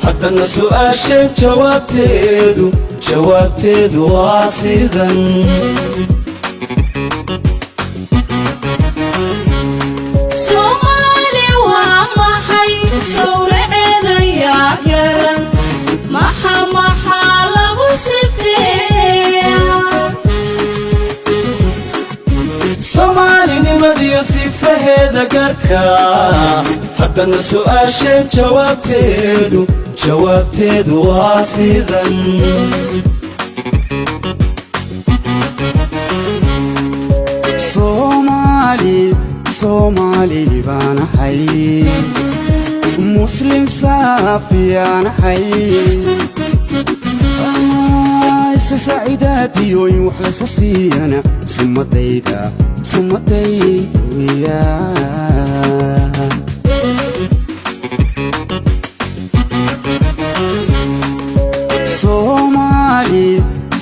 حتى السؤال جوابتيدو واصيدا سومالي وما حي سورعيدا يا يرن محا لغو سفيا صومالي نمدي صفهيدا كركا حتى السؤال جوابتيدو واصيدا صومالي بانا حي مسلم صافي انا حي سعيداتي ويوحل سسينا ثم ديدا ويا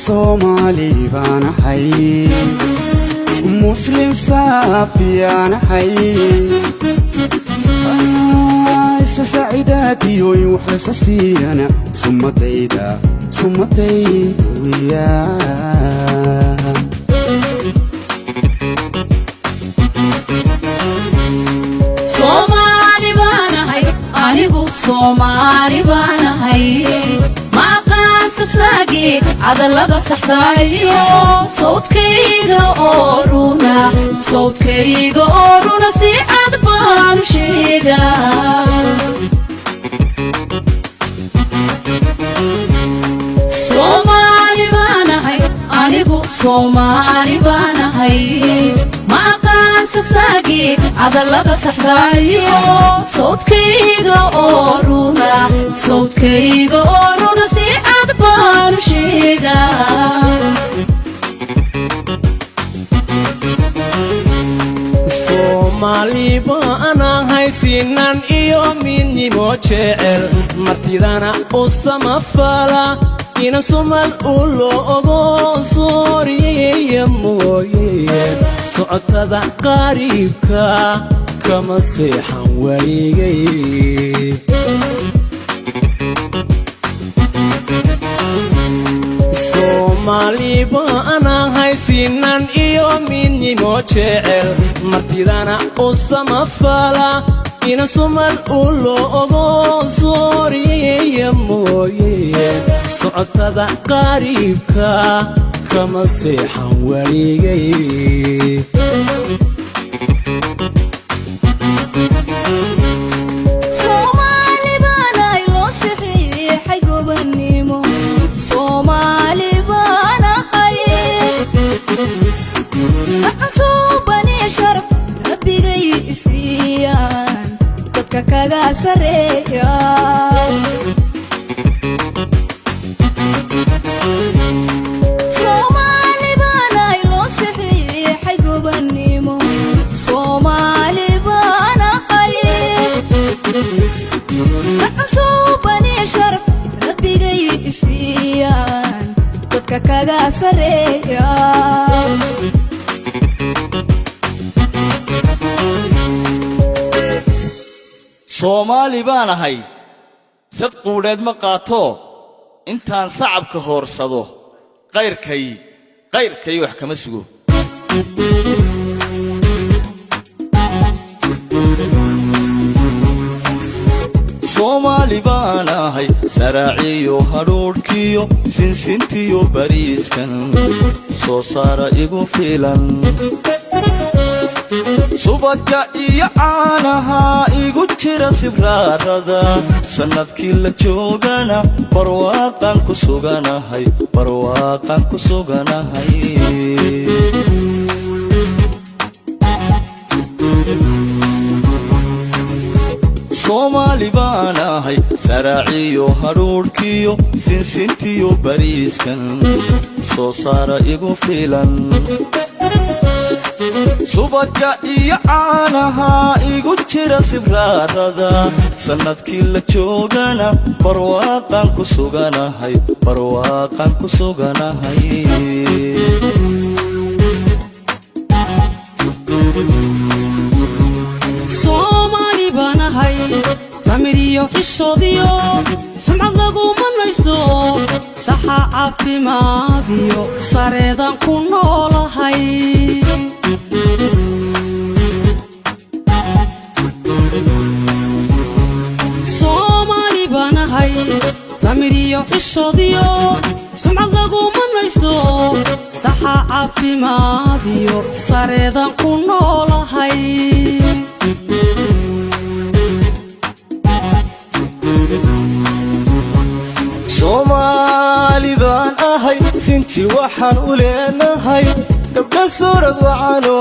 صومالي بانا حي مسلم صافي انا حي سعيداتي ويوحل سسينا ثم ديدا ويا صومالي بانا حي انيغو صومالي بانا حي ساقي عضلة صحتايو صوتكيغا أورونا سيعاد بانو شيغا صومالي بانا هاي أنيغو صومالي بانا هاي ما قاسف ساقي عضلة صحتايو صوتكيغا أورونا سيعاد بانو شيغا صومالي بانا هاي سنان إيو مني موجعل مرتدانا أسما فالا إنا سومال أولو أغو صوري مويه سعطة قريبكا كما سيحان وليغي صومالي بانا هاي سنان إيو مني موجعل مرتدانا أسما فالا إنا سومال أولو أغو صوري مويه سعطة قريبكا كما سيحان وليغي صومالي بانا يلو صحيحي قبنيمو صومالي بانا حي نقصوبني شرف ربي غي إسيان تبكا كاغا سريا صومالي بانا يلو صحيحي قبنيمو صومالي بانا حي نقصوبني شرف ربي غي إسيان تبكا كاغا سريا صومالي بانا هاي sad quuleed ma qaato intaan sacabka hoorsado qayrkay wax kama sugo Somali baana hay saraaciyo haruurkiyo sinsintiyo bariiskan soo saara igu filan subagga iyo caanaha igu jira sibraarada sanadkii la joogana barwaaqan ku suganahay Somali baan ahay saraaciyo hadhuudhkiyo sinsintiyo bariiskan soo saara igu filan subagga iyo caanaha igu jira sibraarada sanadkii la joogana barwaaqan ku suganahay Somali baan ahay samiriyo xishoodiyo sumcad laguma naysto saxa caafimaadiyo sareedan ku noolahay Somali baan ahay samiriyo xishoodiyo sumcad laguma naysto saxa caafimaadiyo sareedan ku noolahay Somali baan ahay sinti waxaan u leenahay gabdha suurad wacano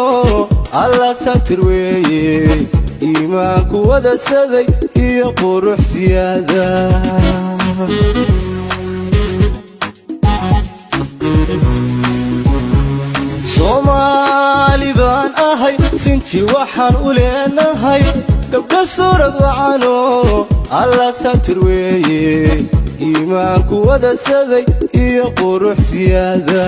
alla satir weeye iimaanku wada saday iyo qurux siyaada Somali baan ahay sinti waxaan u leenahay gabdha suurad wacano alla satir weeye iimaanku wada saday iyo qurux siyaada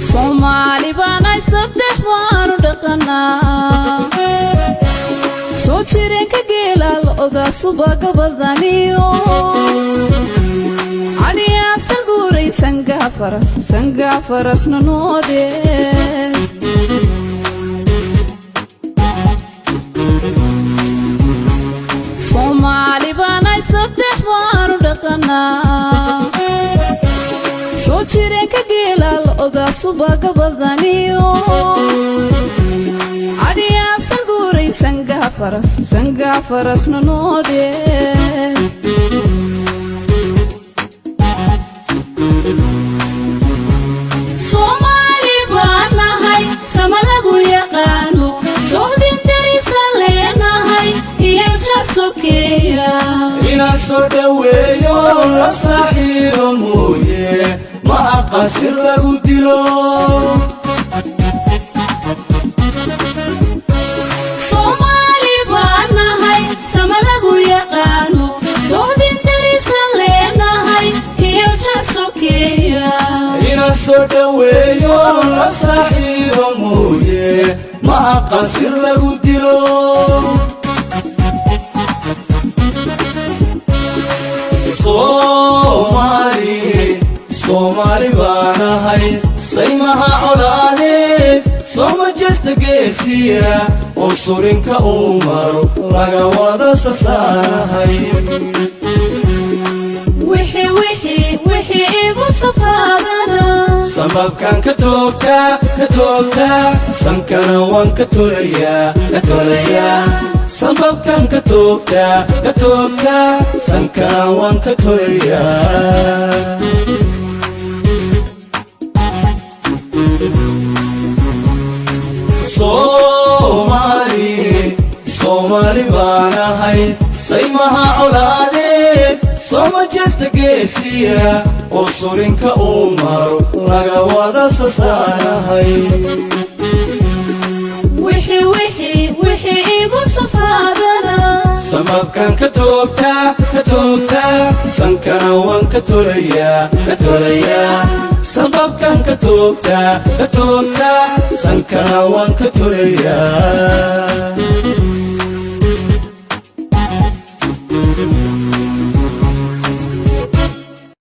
Somali baan ay saddex waanu dhaqanaa soo jireen ka geelal oda subaga badaniyo aniya salguuray sanga farasna noode Somali baan ay saddex waanu dhaqanaa soo jireen ka geelal oda subaga badaniyo aniya salguuray sanga farasna noode Somali baan ahay sama lagu yaqaano soodin darisan leenahay iyo jasokeeya inaan soo dhaweeyo la saaxiibo mooye ma aqasir lagu dilo Somali baan ahay sama lagu yaqaano soodin darisan leenahay iyo jasokeeya inaan soo dhaweeyo la saaxiibo mooye ma aqasir lagu dilo Somali baan ahay saymaha colaade soma jeesta geesiya oo surinka uu maro laga wada sasaanahay wixii igu safaadana sababkan ka toogtaa sankana waan ka tolayaa sababkan ka toogtaa sankana waan ka tolayaa Somali baan ahay saymaha colaade soma jeesta geesiya oo surinka uu maro laga wada sasaanahay wixii igu safaadana sababkan ka toogtaa sankana waan ka tolayaa sababkan ka toogtaa sankana waan ka tolayaa